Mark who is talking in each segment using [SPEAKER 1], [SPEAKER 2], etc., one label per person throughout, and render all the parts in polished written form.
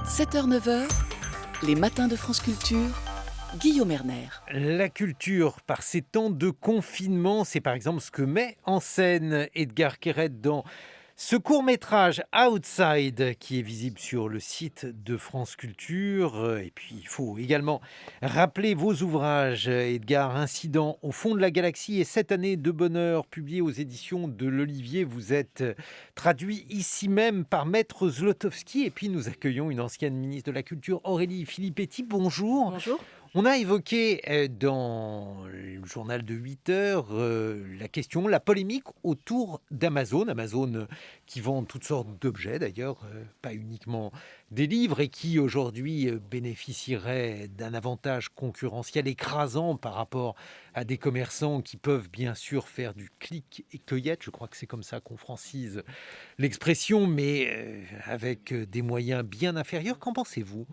[SPEAKER 1] 7h-9h, les matins de France Culture, Guillaume Erner.
[SPEAKER 2] La culture, par ces temps de confinement, c'est par exemple ce que met en scène Edgar Quérette dans ce court-métrage Outside qui est visible sur le site de France Culture. Et puis, il faut également rappeler vos ouvrages. Edgar, Incident au fond de la galaxie et 7 années de bonheur, publié aux éditions de l'Olivier. Vous êtes traduit ici même par Maître Zlotowski. Et puis, nous accueillons une ancienne ministre de la Culture, Aurélie Filippetti. Bonjour.
[SPEAKER 3] Bonjour.
[SPEAKER 2] On a évoqué dans le journal de 8 heures la question, la polémique autour d'Amazon. Amazon qui vend toutes sortes d'objets d'ailleurs, pas uniquement des livres, et qui aujourd'hui bénéficierait d'un avantage concurrentiel écrasant par rapport à des commerçants qui peuvent bien sûr faire du clic et cueillette. Je crois que c'est comme ça qu'on francise l'expression, mais avec des moyens bien inférieurs. Qu'en pensez-vous ?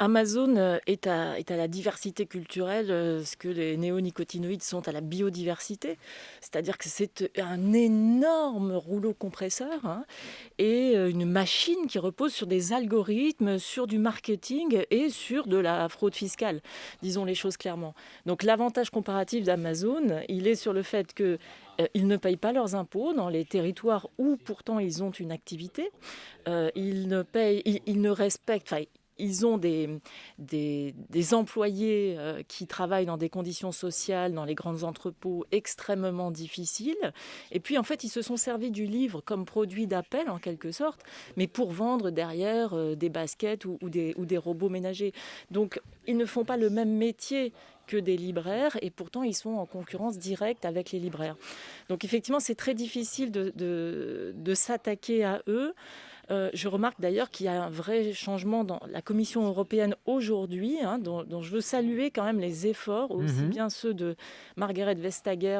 [SPEAKER 3] Amazon est à la diversité culturelle ce que les néonicotinoïdes sont à la biodiversité. C'est-à-dire que c'est un énorme rouleau compresseur et une machine qui repose sur des algorithmes, sur du marketing et sur de la fraude fiscale. Disons les choses clairement. Donc l'avantage comparatif d'Amazon, il est sur le fait que ils ne payent pas leurs impôts dans les territoires où pourtant ils ont une activité. Ils ne respectent... Ils ont des employés qui travaillent dans des conditions sociales, dans les grands entrepôts extrêmement difficiles. Et puis, en fait, ils se sont servis du livre comme produit d'appel, en quelque sorte, mais pour vendre derrière des baskets ou des robots ménagers. Donc, ils ne font pas le même métier que des libraires, et pourtant ils sont en concurrence directe avec les libraires. Donc effectivement, c'est très difficile de s'attaquer à eux. Je remarque d'ailleurs qu'il y a un vrai changement dans la Commission européenne aujourd'hui, dont je veux saluer quand même les efforts, aussi bien ceux de Margrethe Vestager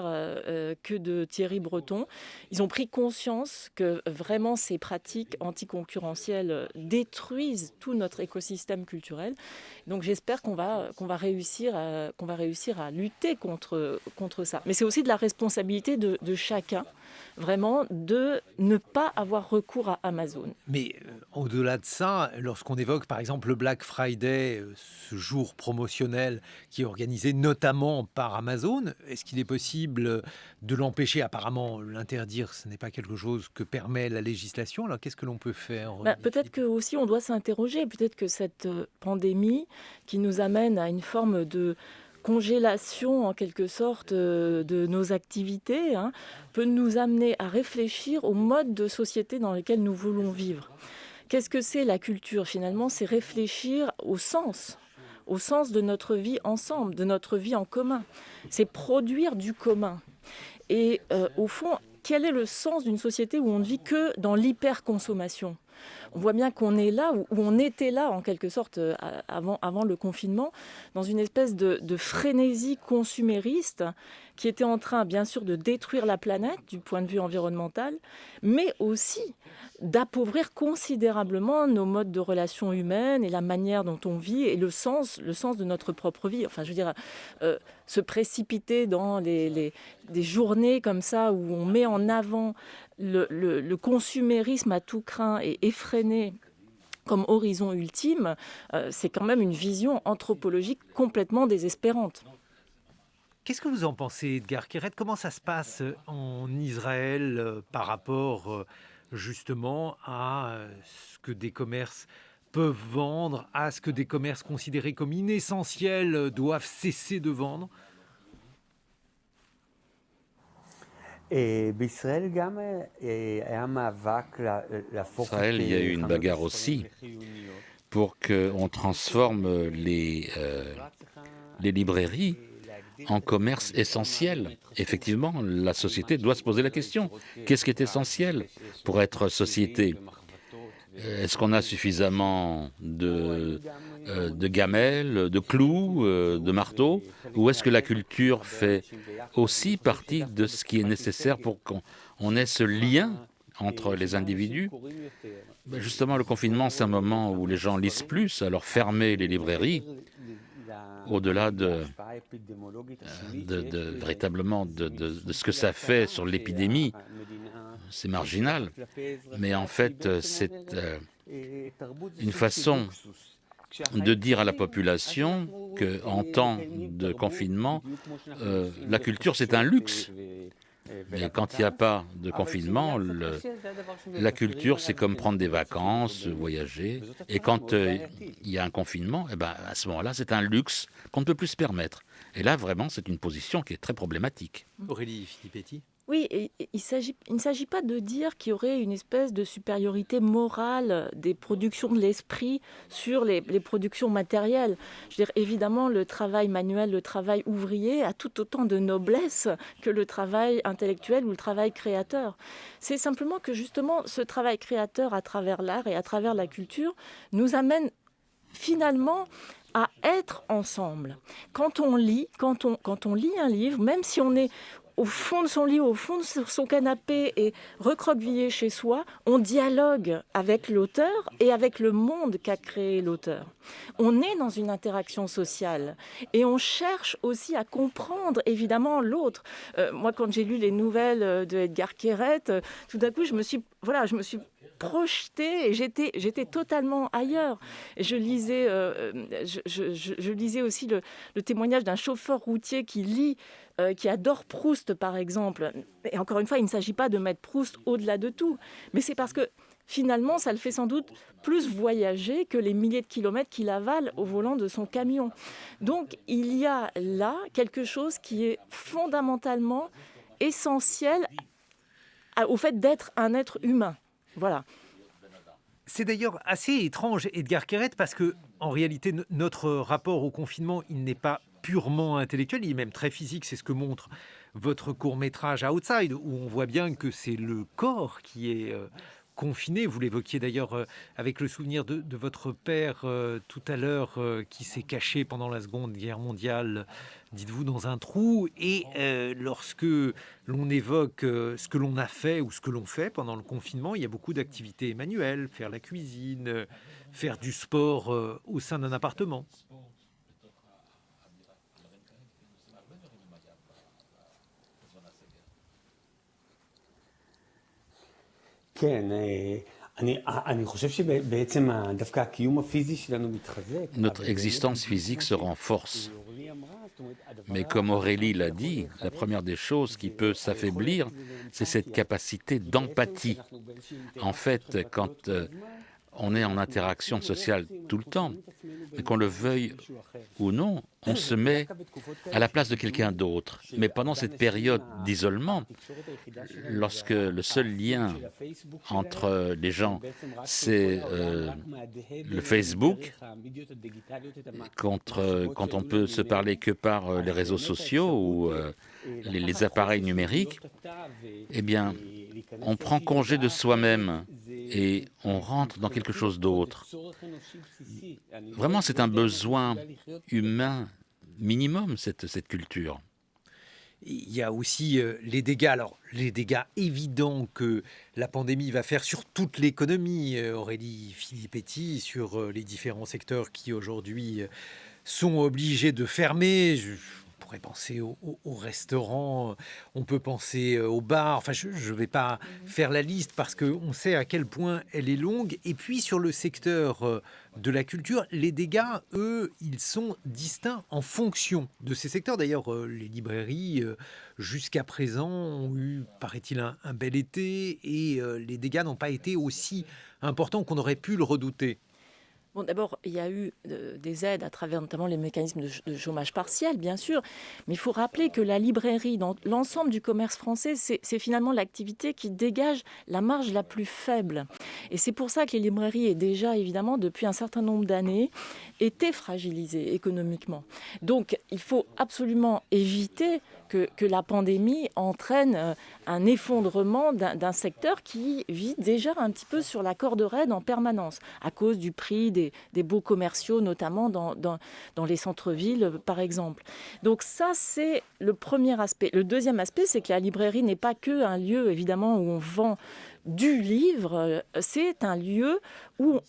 [SPEAKER 3] que de Thierry Breton. Ils ont pris conscience que vraiment ces pratiques anticoncurrentielles détruisent tout notre écosystème culturel. Donc j'espère qu'on va réussir à lutter contre ça. Mais c'est aussi de la responsabilité de chacun, vraiment, de ne pas avoir recours à Amazon.
[SPEAKER 2] Mais au-delà de ça, lorsqu'on évoque par exemple le Black Friday, ce jour promotionnel qui est organisé notamment par Amazon, est-ce qu'il est possible de l'empêcher ? Apparemment, l'interdire, ce n'est pas quelque chose que permet la législation. Alors qu'est-ce que l'on peut faire ?
[SPEAKER 3] Peut-être que aussi on doit s'interroger. Peut-être que cette pandémie qui nous amène à une forme de congélation en quelque sorte de nos activités peut nous amener à réfléchir au mode de société dans lequel nous voulons vivre. Qu'est-ce que c'est la culture finalement ? C'est réfléchir au sens de notre vie ensemble, de notre vie en commun. C'est produire du commun. Et au fond, quel est le sens d'une société où on ne vit que dans l'hyperconsommation ? On voit bien qu'on est là, où on était là en quelque sorte avant le confinement, dans une espèce de frénésie consumériste qui était en train bien sûr de détruire la planète du point de vue environnemental, mais aussi d'appauvrir considérablement nos modes de relations humaines et la manière dont on vit et le sens de notre propre vie. Enfin, je veux dire, se précipiter dans des journées comme ça où on met en avant le consumérisme à tout crin et effréné comme horizon ultime, c'est quand même une vision anthropologique complètement désespérante.
[SPEAKER 2] Qu'est-ce que vous en pensez, Edgar Quérette ? Comment ça se passe en Israël par rapport justement à ce que des commerces peuvent vendre, à ce que des commerces considérés comme inessentiels doivent cesser de vendre ?
[SPEAKER 4] Israël, il y a eu une bagarre aussi pour qu'on transforme les librairies en commerce essentiel. Effectivement, la société doit se poser la question. Qu'est-ce qui est essentiel pour être société ? Est-ce qu'on a suffisamment de gamelles, de clous, de marteaux ? Ou est-ce que la culture fait aussi partie de ce qui est nécessaire pour qu'on ait ce lien entre les individus ? Justement, le confinement, c'est un moment où les gens lisent plus, alors fermer les librairies, au-delà véritablement de ce que ça fait sur l'épidémie, c'est marginal. Mais en fait, c'est une façon de dire à la population qu'en temps de confinement, la culture, c'est un luxe. Mais quand il n'y a pas de confinement, la culture, c'est comme prendre des vacances, voyager. Et quand il y a un confinement, à ce moment-là, c'est un luxe qu'on ne peut plus se permettre. Et là, vraiment, c'est une position qui est très problématique.
[SPEAKER 2] Aurélie Filippetti.
[SPEAKER 3] Oui, et il ne s'agit pas de dire qu'il y aurait une espèce de supériorité morale des productions de l'esprit sur les productions matérielles. Je veux dire, évidemment, le travail manuel, le travail ouvrier a tout autant de noblesse que le travail intellectuel ou le travail créateur. C'est simplement que justement, ce travail créateur à travers l'art et à travers la culture nous amène finalement à être ensemble. Quand on lit un livre, même si on est au fond de son lit, au fond de son canapé et recroquevillé chez soi, on dialogue avec l'auteur et avec le monde qu'a créé l'auteur. On est dans une interaction sociale et on cherche aussi à comprendre évidemment l'autre. Moi, quand j'ai lu les nouvelles de Edgar Quérette, tout d'un coup, je me suis projetée et j'étais totalement ailleurs. Et je lisais aussi le témoignage d'un chauffeur routier qui adore Proust, par exemple. Et encore une fois, il ne s'agit pas de mettre Proust au-delà de tout, mais c'est parce que finalement, ça le fait sans doute plus voyager que les milliers de kilomètres qu'il avale au volant de son camion. Donc, il y a là quelque chose qui est fondamentalement essentiel au fait d'être un être humain. Voilà.
[SPEAKER 2] C'est d'ailleurs assez étrange, Edgar Quérette, parce que en réalité, notre rapport au confinement, il n'est pas purement intellectuel, il est même très physique. C'est ce que montre votre court-métrage Outside, où on voit bien que c'est le corps qui est confiné. Vous l'évoquiez d'ailleurs avec le souvenir de votre père tout à l'heure, qui s'est caché pendant la Seconde Guerre mondiale, dites-vous, dans un trou. Et lorsque l'on évoque ce que l'on a fait ou ce que l'on fait pendant le confinement, il y a beaucoup d'activités manuelles, faire la cuisine, faire du sport au sein d'un appartement.
[SPEAKER 4] Notre existence physique se renforce. Mais comme Aurélie l'a dit, la première des choses qui peut s'affaiblir, c'est cette capacité d'empathie. En fait, quand on est en interaction sociale tout le temps, mais qu'on le veuille ou non, on se met à la place de quelqu'un d'autre. Mais pendant cette période d'isolement, lorsque le seul lien entre les gens, c'est le Facebook, quand on peut se parler que par les réseaux sociaux ou les appareils numériques, eh bien, on prend congé de soi-même et on rentre dans quelque chose d'autre. Vraiment, c'est un besoin humain minimum, cette culture.
[SPEAKER 2] Il y a aussi les dégâts. Alors, les dégâts évidents que la pandémie va faire sur toute l'économie, Aurélie Filippetti, sur les différents secteurs qui aujourd'hui sont obligés de fermer. On pourrait penser aux restaurants, on peut penser aux bars. Enfin, je ne vais pas faire la liste parce qu'on sait à quel point elle est longue. Et puis, sur le secteur de la culture, les dégâts, eux, ils sont distincts en fonction de ces secteurs. D'ailleurs, les librairies, jusqu'à présent, ont eu, paraît-il, un bel été et les dégâts n'ont pas été aussi importants qu'on aurait pu le redouter.
[SPEAKER 3] Bon, d'abord, il y a eu des aides à travers notamment les mécanismes de chômage partiel, bien sûr, mais il faut rappeler que la librairie, dans l'ensemble du commerce français, c'est finalement l'activité qui dégage la marge la plus faible. Et c'est pour ça que les librairies, et déjà évidemment depuis un certain nombre d'années, étaient fragilisées économiquement. Donc, il faut absolument éviter que la pandémie entraîne un effondrement d'un secteur qui vit déjà un petit peu sur la corde raide en permanence, à cause du prix des baux commerciaux, notamment dans les centres-villes, par exemple. Donc ça, c'est le premier aspect. Le deuxième aspect, c'est que la librairie n'est pas qu'un lieu, évidemment, où on vend du livre, c'est un lieu où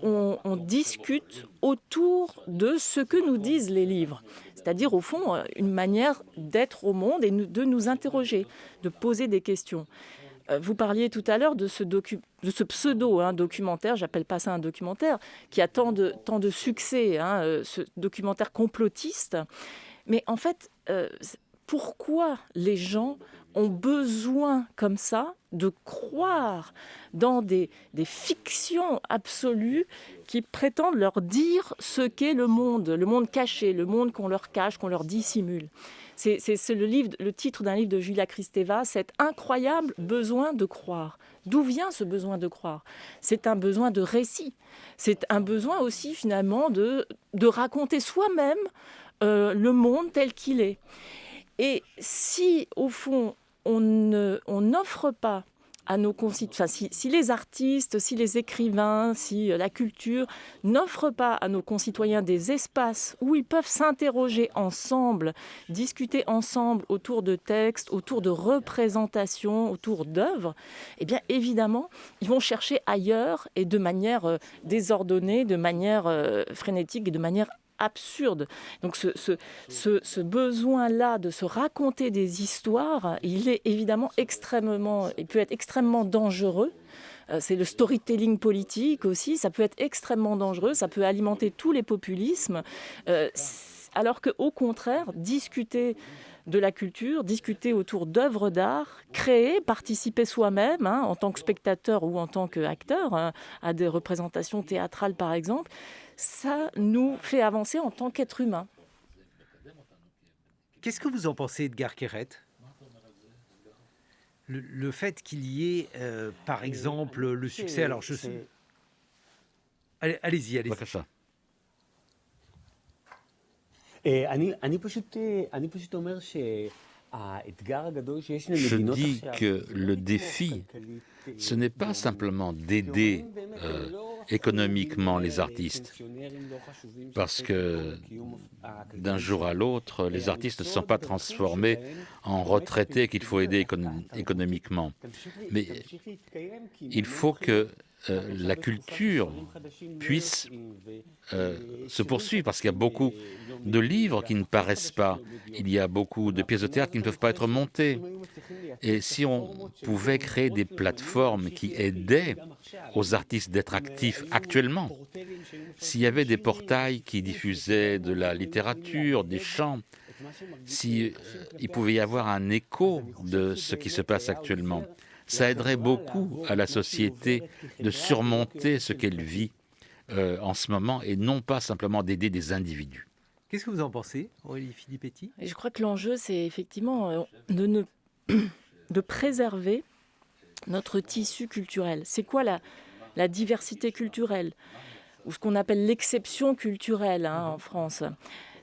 [SPEAKER 3] on discute autour de ce que nous disent les livres. C'est-à-dire, au fond, une manière d'être au monde et de nous interroger, de poser des questions. Vous parliez tout à l'heure de ce pseudo-documentaire, j'appelle pas ça un documentaire, qui a tant de succès, ce documentaire complotiste. Mais en fait, pourquoi les gens ont besoin comme ça de croire dans des fictions absolues qui prétendent leur dire ce qu'est le monde caché, le monde qu'on leur cache, qu'on leur dissimule. C'est le titre d'un livre de Julia Kristeva, cet incroyable besoin de croire. D'où vient ce besoin de croire ? C'est un besoin de récit. C'est un besoin aussi finalement de raconter soi-même le monde tel qu'il est. Et si, au fond, on n'offre pas à nos concitoyens, si les artistes, si les écrivains, si la culture n'offrent pas à nos concitoyens des espaces où ils peuvent s'interroger ensemble, discuter ensemble autour de textes, autour de représentations, autour d'œuvres, eh bien évidemment, ils vont chercher ailleurs et de manière désordonnée, de manière frénétique et de manière absurde. Donc ce besoin-là de se raconter des histoires, il est évidemment il peut être extrêmement dangereux. C'est le storytelling politique aussi, ça peut être extrêmement dangereux, ça peut alimenter tous les populismes, alors qu'au contraire, discuter de la culture, discuter autour d'œuvres d'art, créer, participer soi-même, en tant que spectateur ou en tant qu'acteur, à des représentations théâtrales par exemple, ça nous fait avancer en tant qu'être humain.
[SPEAKER 2] Qu'est-ce que vous en pensez, Edgar Quérette ? Le fait qu'il y ait, par exemple, le succès... Alors, je sais... Allez-y.
[SPEAKER 4] Je dis que le défi, ce n'est pas simplement d'aider économiquement les artistes, parce que d'un jour à l'autre, les artistes ne sont pas transformés en retraités qu'il faut aider économiquement. Mais il faut que la culture puisse se poursuivre, parce qu'il y a beaucoup de livres qui ne paraissent pas, il y a beaucoup de pièces de théâtre qui ne peuvent pas être montées. Et si on pouvait créer des plateformes qui aidaient aux artistes d'être actifs actuellement, s'il y avait des portails qui diffusaient de la littérature, des chants, s'il pouvait y avoir un écho de ce qui se passe actuellement, ça aiderait beaucoup à la société de surmonter ce qu'elle vit en ce moment et non pas simplement d'aider des individus.
[SPEAKER 2] Qu'est-ce que vous en pensez, Aurélie Filippetti ?
[SPEAKER 3] Et je crois que l'enjeu, c'est effectivement de préserver notre tissu culturel. C'est quoi la diversité culturelle, ou ce qu'on appelle l'exception culturelle en France ?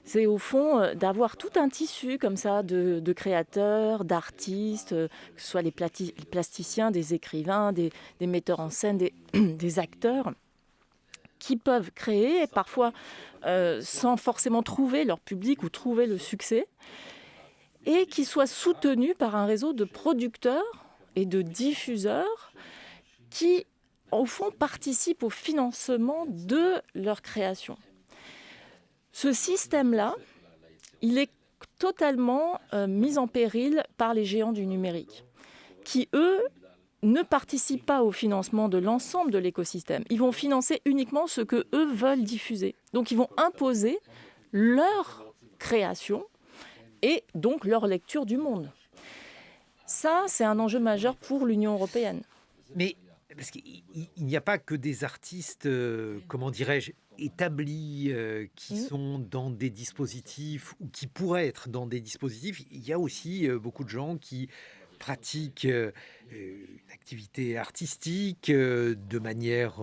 [SPEAKER 3] C'est au fond d'avoir tout un tissu comme ça de créateurs, d'artistes, que ce soit les plasticiens, des écrivains, des metteurs en scène, des acteurs, qui peuvent créer, parfois sans forcément trouver leur public ou trouver le succès, et qui soient soutenus par un réseau de producteurs et de diffuseurs qui, au fond, participent au financement de leur création. Ce système-là, il est totalement mis en péril par les géants du numérique, qui, eux, ne participent pas au financement de l'ensemble de l'écosystème. Ils vont financer uniquement ce que eux veulent diffuser. Donc, ils vont imposer leur création et donc leur lecture du monde. Ça, c'est un enjeu majeur pour l'Union européenne.
[SPEAKER 2] Mais parce qu'il n'y a pas que des artistes, comment dirais-je, établis qui sont dans des dispositifs ou qui pourraient être dans des dispositifs. Il y a aussi beaucoup de gens qui pratiquent une activité artistique de manière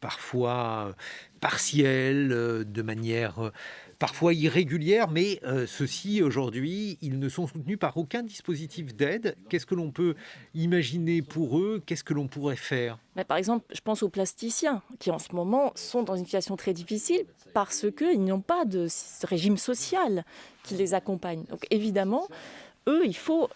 [SPEAKER 2] parfois partielle, de manière parfois irrégulière, mais ceux-ci, aujourd'hui, ils ne sont soutenus par aucun dispositif d'aide. Qu'est-ce que l'on peut imaginer pour eux ? Qu'est-ce que l'on pourrait faire ?
[SPEAKER 3] Par exemple, je pense aux plasticiens qui, en ce moment, sont dans une situation très difficile parce qu'ils n'ont pas de régime social qui les accompagne. Donc, évidemment, eux, il faut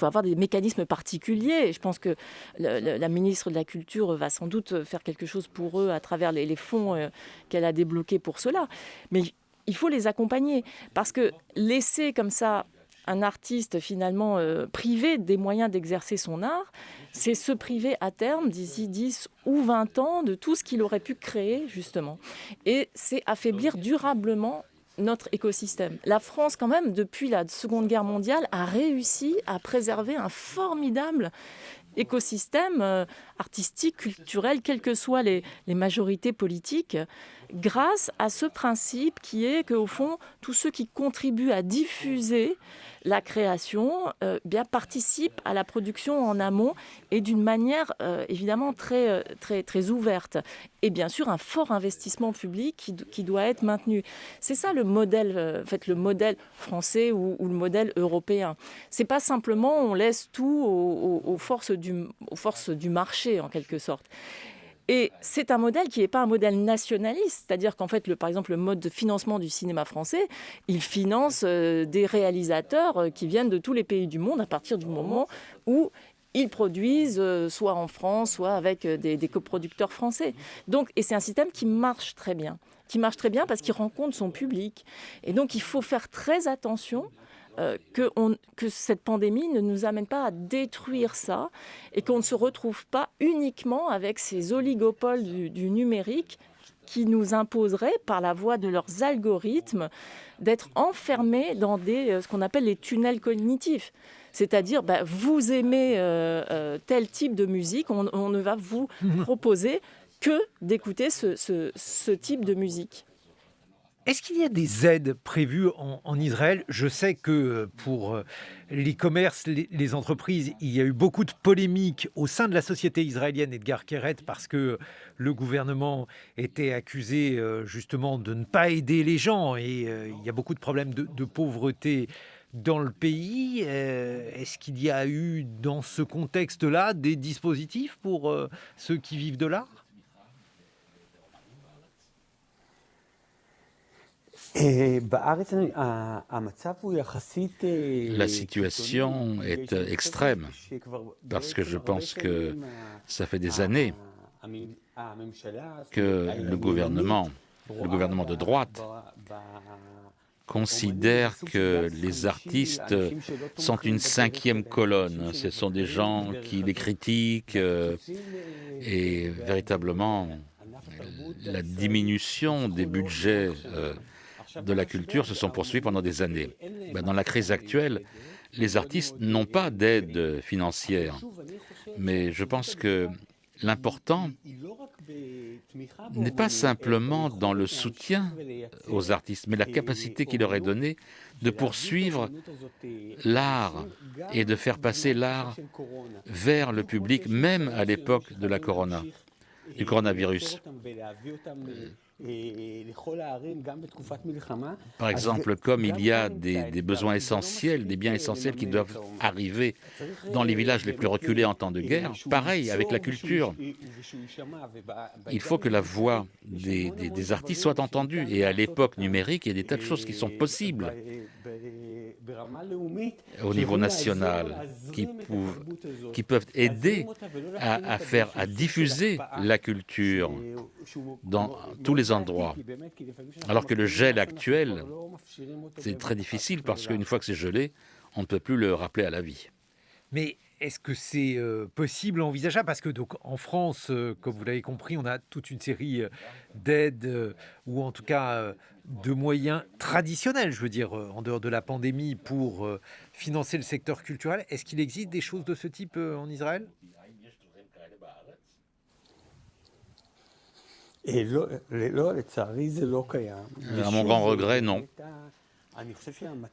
[SPEAKER 3] avoir des mécanismes particuliers. Je pense que la ministre de la Culture va sans doute faire quelque chose pour eux à travers les fonds qu'elle a débloqués pour cela. Mais il faut les accompagner parce que laisser comme ça un artiste finalement privé des moyens d'exercer son art, c'est se priver à terme, d'ici 10 ou 20 ans, de tout ce qu'il aurait pu créer, justement. Et c'est affaiblir durablement notre écosystème. La France, quand même, depuis la Seconde Guerre mondiale, a réussi à préserver un formidable écosystème artistique, culturel, quelles que soient les majorités politiques, grâce à ce principe qui est qu'au fond, tous ceux qui contribuent à diffuser la création bien participent à la production en amont et d'une manière évidemment très, très, très ouverte. Et bien sûr, un fort investissement public qui doit être maintenu. C'est ça le modèle, en fait, le modèle français ou le modèle européen. C'est pas simplement on laisse tout aux forces du marché, en quelque sorte. Et c'est un modèle qui n'est pas un modèle nationaliste, c'est-à-dire qu'en fait, par exemple, le mode de financement du cinéma français, il finance des réalisateurs qui viennent de tous les pays du monde à partir du moment où ils produisent soit en France, soit avec des coproducteurs français. Donc, et c'est un système qui marche très bien parce qu'il rencontre son public. Et donc, il faut faire très attention que cette pandémie ne nous amène pas à détruire ça et qu'on ne se retrouve pas uniquement avec ces oligopoles du numérique qui nous imposeraient, par la voie de leurs algorithmes, d'être enfermés dans ce qu'on appelle les tunnels cognitifs. C'est-à-dire, vous aimez tel type de musique, on ne va vous proposer que d'écouter ce type de musique.
[SPEAKER 2] Est-ce qu'il y a des aides prévues en Israël ? Je sais que pour les commerces, les entreprises, il y a eu beaucoup de polémiques au sein de la société israélienne, Edgar Keret, parce que le gouvernement était accusé justement de ne pas aider les gens et il y a beaucoup de problèmes de pauvreté dans le pays. Est-ce qu'il y a eu dans ce contexte-là des dispositifs pour ceux qui vivent de l'art ?
[SPEAKER 4] La situation est extrême parce que je pense que ça fait des années que le gouvernement de droite considère que les artistes sont une cinquième colonne. Ce sont des gens qui les critiquent et véritablement la diminution des budgets de la culture se sont poursuivis pendant des années. Dans la crise actuelle, les artistes n'ont pas d'aide financière. Mais je pense que l'important n'est pas simplement dans le soutien aux artistes, mais la capacité qui leur est donnée de poursuivre l'art et de faire passer l'art vers le public, même à l'époque de du coronavirus. Par exemple, comme il y a des besoins essentiels, des biens essentiels qui doivent arriver dans les villages les plus reculés en temps de guerre, pareil avec la culture. Il faut que la voix des artistes soit entendue. Et à l'époque numérique, il y a des tas de choses qui sont possibles au niveau national qui peuvent aider à diffuser la culture dans tous les endroits. Alors que le gel actuel, c'est très difficile parce qu'une fois que c'est gelé, on ne peut plus le rappeler à la vie.
[SPEAKER 2] Mais est-ce que c'est possible, envisageable ? Parce que donc, en France, comme vous l'avez compris, on a toute une série d'aides ou en tout cas de moyens traditionnels, je veux dire, en dehors de la pandémie, pour financer le secteur culturel. Est-ce qu'il existe des choses de ce type en Israël ?
[SPEAKER 4] À mon grand regret, non.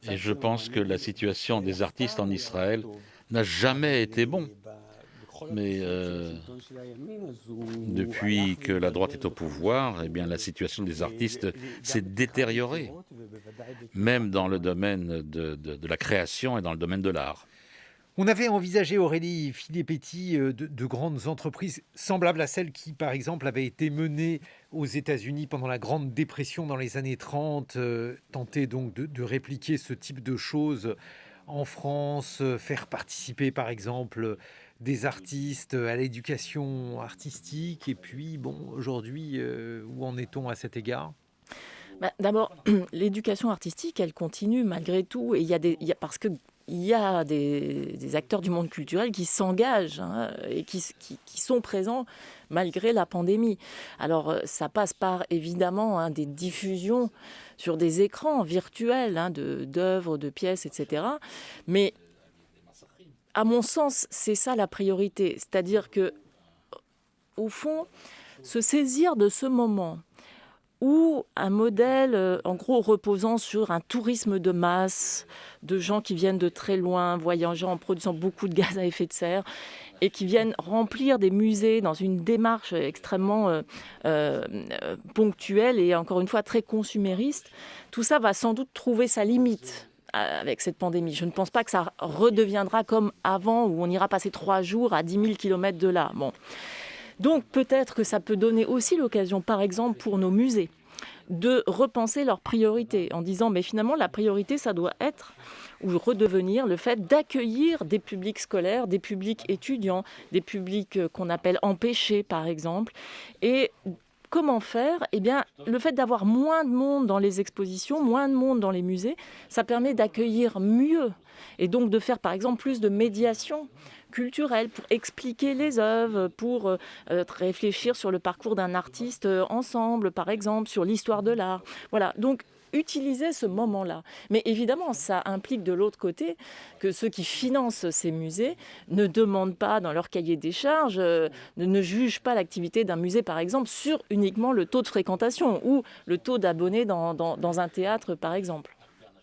[SPEAKER 4] Et je pense que la situation des artistes en Israël n'a jamais été bonne. Mais depuis que la droite est au pouvoir, la situation des artistes s'est détériorée, même dans le domaine de la création et dans le domaine de l'art.
[SPEAKER 2] On avait envisagé, Aurélie Filippetti, de grandes entreprises semblables à celles qui, par exemple, avaient été menées aux États-Unis pendant la Grande Dépression dans les années 30, tenter donc de répliquer ce type de choses en France, faire participer, par exemple, des artistes à l'éducation artistique. Et puis, aujourd'hui, où en est-on à cet égard ?
[SPEAKER 3] D'abord, l'éducation artistique, elle continue malgré tout. Et parce que il y a des acteurs du monde culturel qui s'engagent et qui sont présents malgré la pandémie. Alors, ça passe par, évidemment, des diffusions sur des écrans virtuels d'œuvres, de pièces, etc. Mais, à mon sens, c'est ça la priorité. C'est-à-dire que, au fond, se saisir de ce moment ou un modèle, en gros, reposant sur un tourisme de masse, de gens qui viennent de très loin, voyageant, produisant beaucoup de gaz à effet de serre, et qui viennent remplir des musées dans une démarche extrêmement ponctuelle et, encore une fois, très consumériste. Tout ça va sans doute trouver sa limite avec cette pandémie. Je ne pense pas que ça redeviendra comme avant, où on ira passer 3 jours à 10 000 kilomètres de là. Bon. Donc peut-être que ça peut donner aussi l'occasion, par exemple pour nos musées, de repenser leurs priorités en disant mais finalement la priorité ça doit être ou redevenir le fait d'accueillir des publics scolaires, des publics étudiants, des publics qu'on appelle empêchés par exemple. Et comment faire ? Eh bien, le fait d'avoir moins de monde dans les expositions, moins de monde dans les musées, ça permet d'accueillir mieux et donc de faire par exemple plus de médiation culturelle pour expliquer les œuvres, pour réfléchir sur le parcours d'un artiste ensemble, par exemple, sur l'histoire de l'art. Voilà, donc utiliser ce moment-là. Mais évidemment, ça implique de l'autre côté que ceux qui financent ces musées ne demandent pas dans leur cahier des charges, ne jugent pas l'activité d'un musée, par exemple, sur uniquement le taux de fréquentation ou le taux d'abonnés dans un théâtre, par exemple.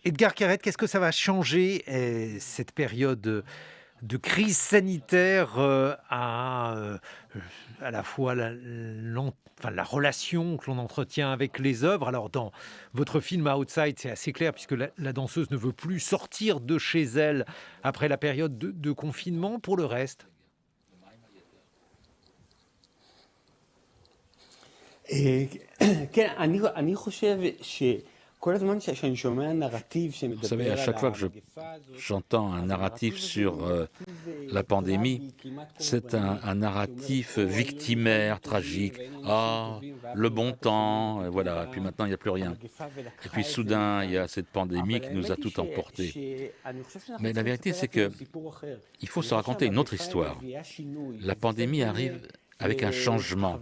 [SPEAKER 2] Edgar Quérette, qu'est-ce que ça va changer cette période de crise sanitaire à la fois la relation que l'on entretient avec les œuvres. Alors dans votre film Outside, c'est assez clair puisque la danseuse ne veut plus sortir de chez elle après la période de confinement. Pour le reste,
[SPEAKER 4] vous savez, à chaque fois que j'entends un narratif sur la pandémie, c'est un narratif victimaire, tragique. Ah, le bon temps, voilà, et puis maintenant il n'y a plus rien. Et puis soudain, il y a cette pandémie qui nous a tout emporté. Mais la vérité, c'est qu'il faut se raconter une autre histoire. La pandémie arrive avec un changement.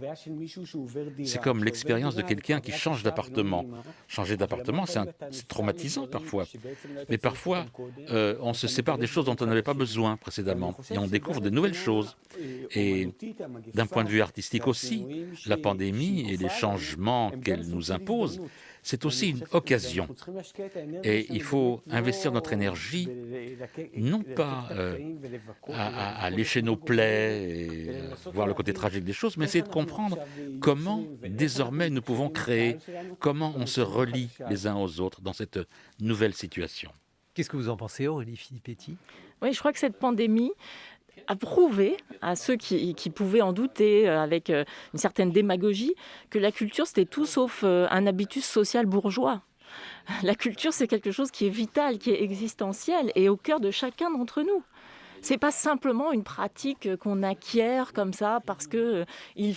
[SPEAKER 4] C'est comme l'expérience de quelqu'un qui change d'appartement. Changer d'appartement, c'est traumatisant parfois. Mais parfois, on se sépare des choses dont on n'avait pas besoin précédemment. Et on découvre de nouvelles choses. Et d'un point de vue artistique aussi, la pandémie et les changements qu'elle nous impose, c'est aussi une occasion. Et il faut investir notre énergie, non pas à lécher nos plaies et voir le côté tragique des choses, mais essayer de comprendre comment désormais nous pouvons créer, comment on se relie les uns aux autres dans cette nouvelle situation.
[SPEAKER 2] Qu'est-ce que vous en pensez, Aurélie Filippetti ?
[SPEAKER 3] Oui, je crois que cette pandémie a prouvé à ceux qui pouvaient en douter avec une certaine démagogie que la culture, c'était tout sauf un habitus social bourgeois. La culture, c'est quelque chose qui est vital, qui est existentiel et au cœur de chacun d'entre nous. C'est pas simplement une pratique qu'on acquiert comme ça parce que il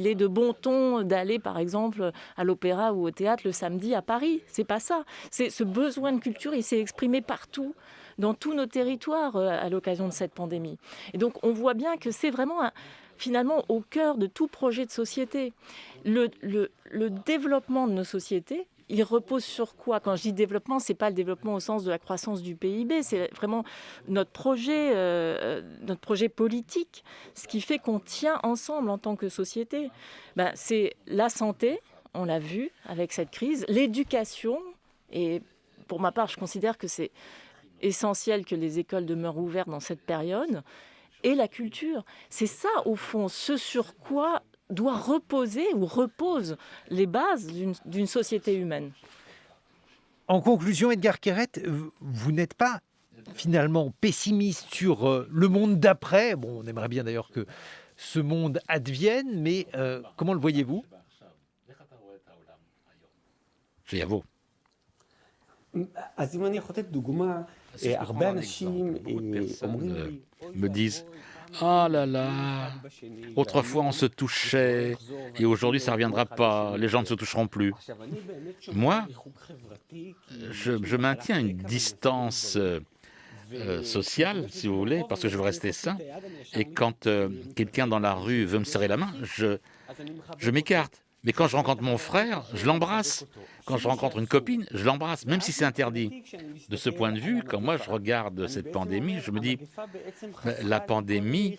[SPEAKER 3] est de bon ton d'aller par exemple à l'opéra ou au théâtre le samedi à Paris. C'est pas ça. C'est ce besoin de culture, il s'est exprimé partout, dans tous nos territoires à l'occasion de cette pandémie. Et donc on voit bien que c'est vraiment finalement au cœur de tout projet de société. Le développement de nos sociétés, il repose sur quoi ? Quand je dis développement, ce n'est pas le développement au sens de la croissance du PIB, c'est vraiment notre projet politique, ce qui fait qu'on tient ensemble en tant que société. C'est la santé, on l'a vu avec cette crise, l'éducation, et pour ma part, je considère que c'est essentiel que les écoles demeurent ouvertes dans cette période, et la culture. C'est ça, au fond, ce sur quoi doit reposer ou repose les bases d'une société humaine.
[SPEAKER 2] En conclusion, Edgar Quérette, vous n'êtes pas finalement pessimiste sur le monde d'après. Bon, on aimerait bien d'ailleurs que ce monde advienne, mais comment le voyez-vous ?
[SPEAKER 4] J'avoue. Beaucoup de personnes me disent « Ah là là, autrefois on se touchait et aujourd'hui ça ne reviendra pas, les gens ne se toucheront plus. » Moi, je maintiens une distance social, si vous voulez, parce que je veux rester sain. Et quand quelqu'un dans la rue veut me serrer la main, je m'écarte. Mais quand je rencontre mon frère, je l'embrasse. Quand je rencontre une copine, je l'embrasse, même si c'est interdit. De ce point de vue, quand moi je regarde cette pandémie, je me dis, la pandémie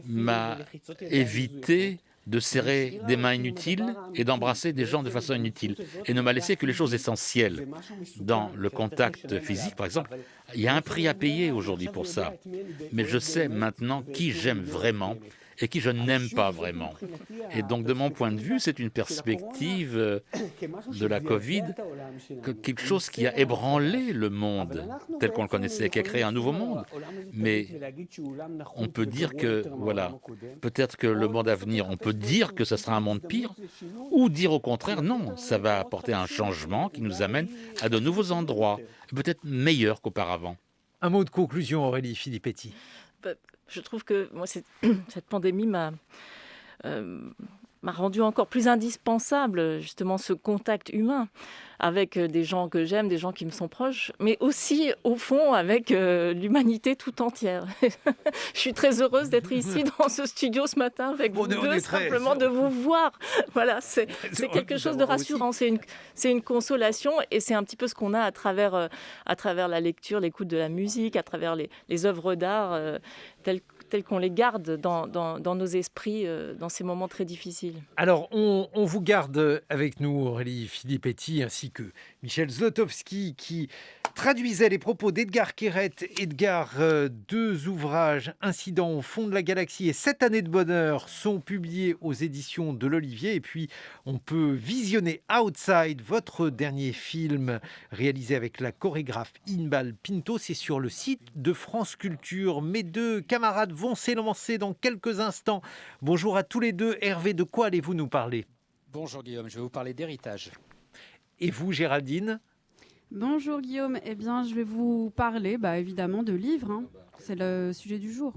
[SPEAKER 4] m'a évité de serrer des mains inutiles et d'embrasser des gens de façon inutile, et ne m'a laissé que les choses essentielles. Dans le contact physique, par exemple, il y a un prix à payer aujourd'hui pour ça. Mais je sais maintenant qui j'aime vraiment et qui je n'aime pas vraiment. Et donc, de mon point de vue, c'est une perspective de la Covid, quelque chose qui a ébranlé le monde tel qu'on le connaissait, qui a créé un nouveau monde. Mais on peut dire que, voilà, peut-être que le monde à venir, on peut dire que ce sera un monde pire, ou dire au contraire, non, ça va apporter un changement qui nous amène à de nouveaux endroits, peut-être meilleurs qu'auparavant.
[SPEAKER 2] Un mot de conclusion, Aurélie Filippetti.
[SPEAKER 3] Je trouve que moi, cette pandémie m'a rendu encore plus indispensable, justement, ce contact humain avec des gens que j'aime, des gens qui me sont proches, mais aussi, au fond, avec l'humanité tout entière. Je suis très heureuse d'être ici, dans ce studio ce matin, avec vous deux, simplement de vous voir. Voilà, c'est quelque chose de rassurant, c'est une consolation, et c'est un petit peu ce qu'on a à travers la lecture, l'écoute de la musique, à travers les œuvres d'art, telles qu'on les garde dans nos esprits dans ces moments très difficiles.
[SPEAKER 2] Alors, on vous garde avec nous, Aurélie Filippetti, ainsi que Michel Zlotowski, qui traduisait les propos d'Edgar Keret. Edgar, 2 ouvrages, Incident au fond de la galaxie et 7 années de bonheur, sont publiés aux éditions de l'Olivier. Et puis, on peut visionner Outside, votre dernier film réalisé avec la chorégraphe Inbal Pinto. C'est sur le site de France Culture. Mes 2 camarades vont s'élancer dans quelques instants. Bonjour à tous les 2. Hervé, de quoi allez-vous nous parler ?
[SPEAKER 5] Bonjour Guillaume, je vais vous parler d'héritage.
[SPEAKER 2] Et vous, Géraldine ?
[SPEAKER 6] Bonjour Guillaume, eh bien je vais vous parler évidemment de livres, c'est le sujet du jour.